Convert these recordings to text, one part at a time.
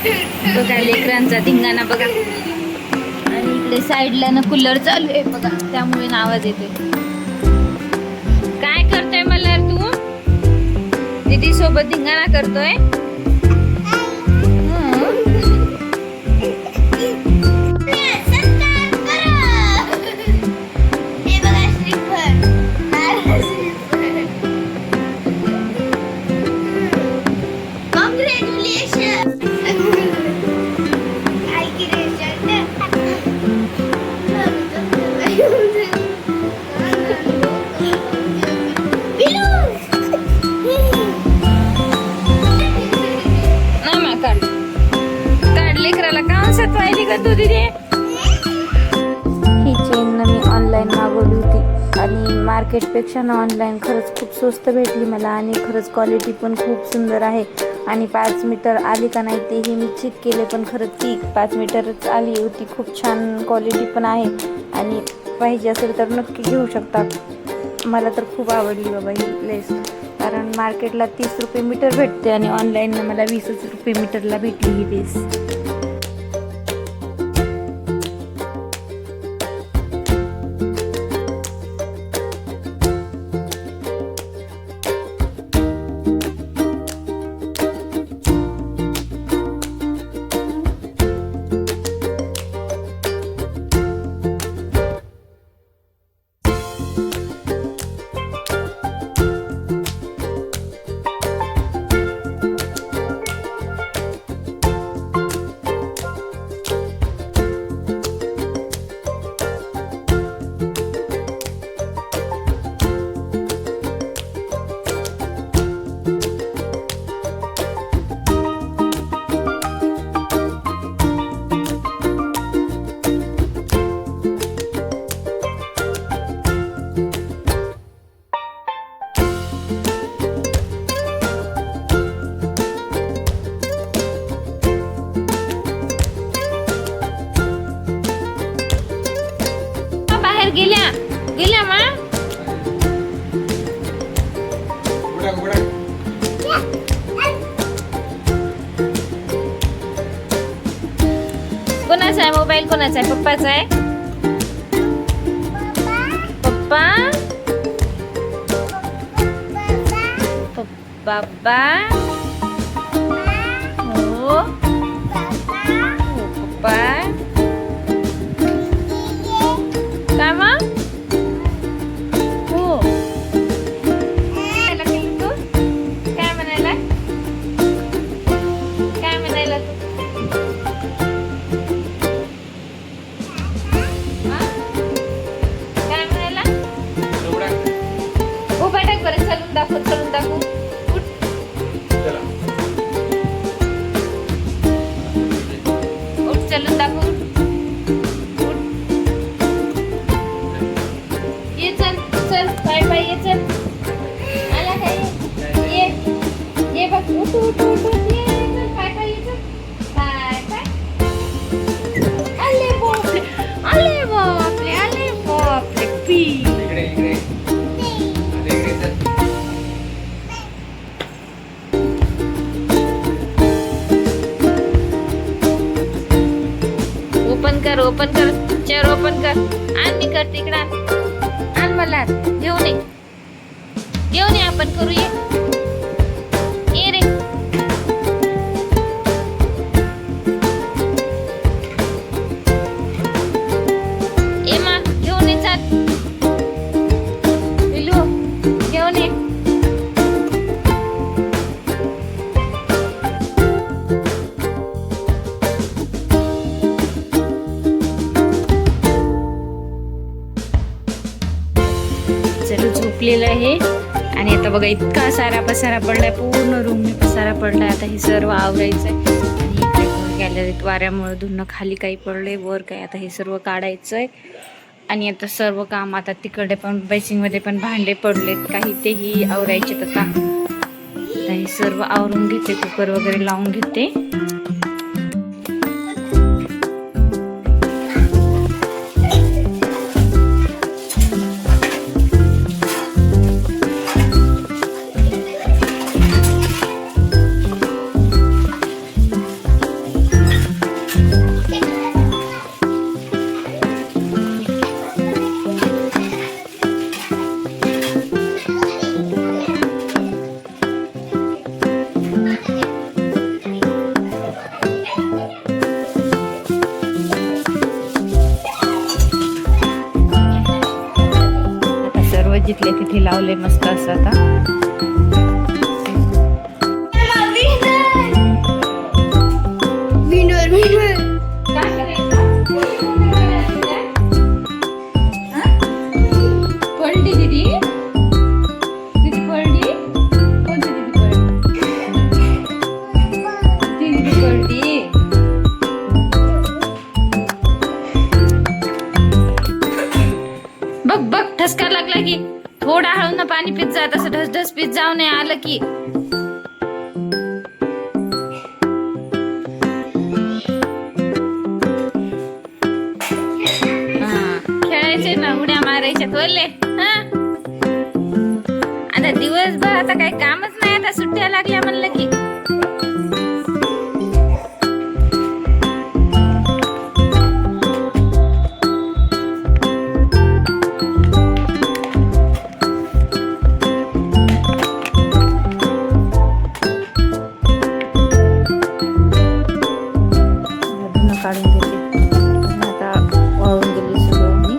बघा लेकरांचा धिंगाणा बघा. आणि इकडे साईडला ना कूलर चालू आहे बघा, त्यामुळे आवाज येतोय. काय करतोय मला तू? दीदी सोबत धिंगाणा करतोय. ही चेन मी ऑनलाईन मागवली होती आणि मार्केटपेक्षा ना ऑनलाईन खरंच खूप स्वस्त भेटली मला. आणि खरंच क्वालिटी पण खूप सुंदर आहे. आणि 5 मीटर आली का नाही तेही मी चेक केले, पण खरंच ती 5 मीटरच आली होती. खूप छान क्वालिटी पण आहे आणि पाहिजे असेल तर नक्की घेऊ शकता. मला तर खूप आवडली बाबा ही लेस, कारण मार्केटला 30 रुपये मीटर भेटते आणि ऑनलाईन मला 20 रुपये मीटरला भेटली ही लेस. गेल्या मा कोणाचा आहे मोबाईल? कोणाचा आहे? पप्पाचा आहे. पप्पा पप्पा हो पप्पा काय मग? हो काय म्हणायला? काय म्हणायला तू? काय म्हणायला? उभा टाक बरं, चलून दाखव, चलून दाखव. उठ चलून दाखव. बाय बाय ये चल. आला काय? ये बघ. उठ उठ उठ उठ. ये चल बाय बाय. ये चल बाय बाय. आले बापरे, आले बापरे, आले बापरे. पी इकडे इकडे इकडे चल. ओपन कर, ओपन कर, चेअर ओपन कर. आण मी करते इकडे. मला घेऊन ये, घेऊन ये, आपण करू. ये रे. ये मा घेऊन ये. चाल पिलू घेऊन ये. झोपलेलं आहे आणि आता बघा इतका सारा पसारा पडलाय, पूर्ण रूमने पसारा पडलाय. आता हे सर्व आवरायचंय आणि इकडे गॅलरीत वाऱ्यामुळे धुणं खाली काही पडलंय, वर काय. आता हे सर्व काढायचंय आणि आता सर्व काम. आता तिकडे पण बेसिंगमध्ये पण भांडे पडलेत काही, तेही आवरायचे. आता हे सर्व आवरून घेते, कुकर वगैरे लावून घेते. हे लावले मस्त असं आता. पडली दीदी, दीदी पडली, कोणती दीदी पडली? दीदी पडली. बघ बघ ठसका लागला की थोडा हळून पाणी पित जा, तसं ढसढस पित जाऊ नये आलं की. खेळायचे ना, उड्या मारायच्या बोलले. हा आता दिवसभर आता काही कामच नाही, आता सुट्ट्या लागल्या म्हणलं की. काढून घेते आता, वाळून गेली सगळं मी.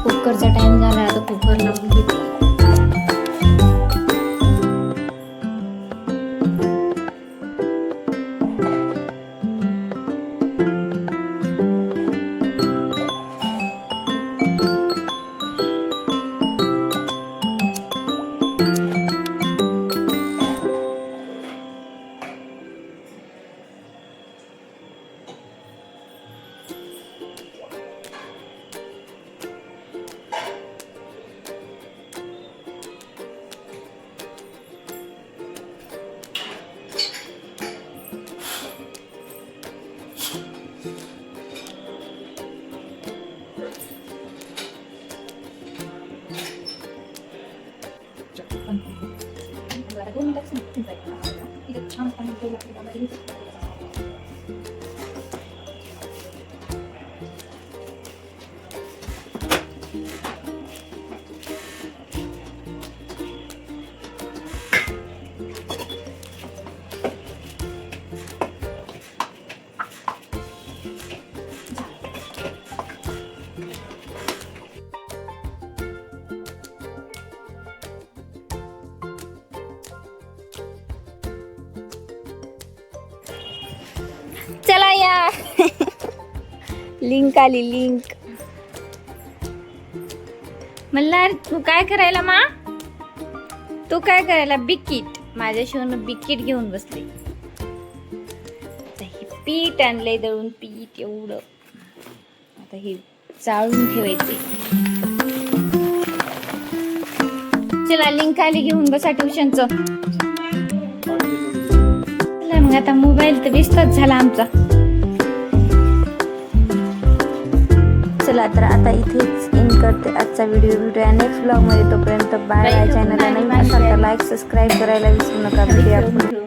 कुकरचा टाइम झाला, आता कुकर लावून घेते. या लिंक आली लिंक. मल्हार तू काय करायला मा? तू काय करायला? बिकीट. माझ्या शिवून बिकीट घेऊन बसले. आता हे पीठ आणलंय दळून, पीठ एवढं. आता हे चाळून ठेवायचे. चला लिंक आली, घेऊन बसा ट्युशनचं. चला मग आता मोबाईल तर व्यस्तच झाला आमचा. चला तर आता इथेच इन करते आजचा व्हिडिओ नेक्स्ट ब्लॉग मध्ये. तोपर्यंत बाय बाय. चॅनलला नवीन असाल तर लाईक सबस्क्राईब करायला विसरू नका. भेटूया पुढे.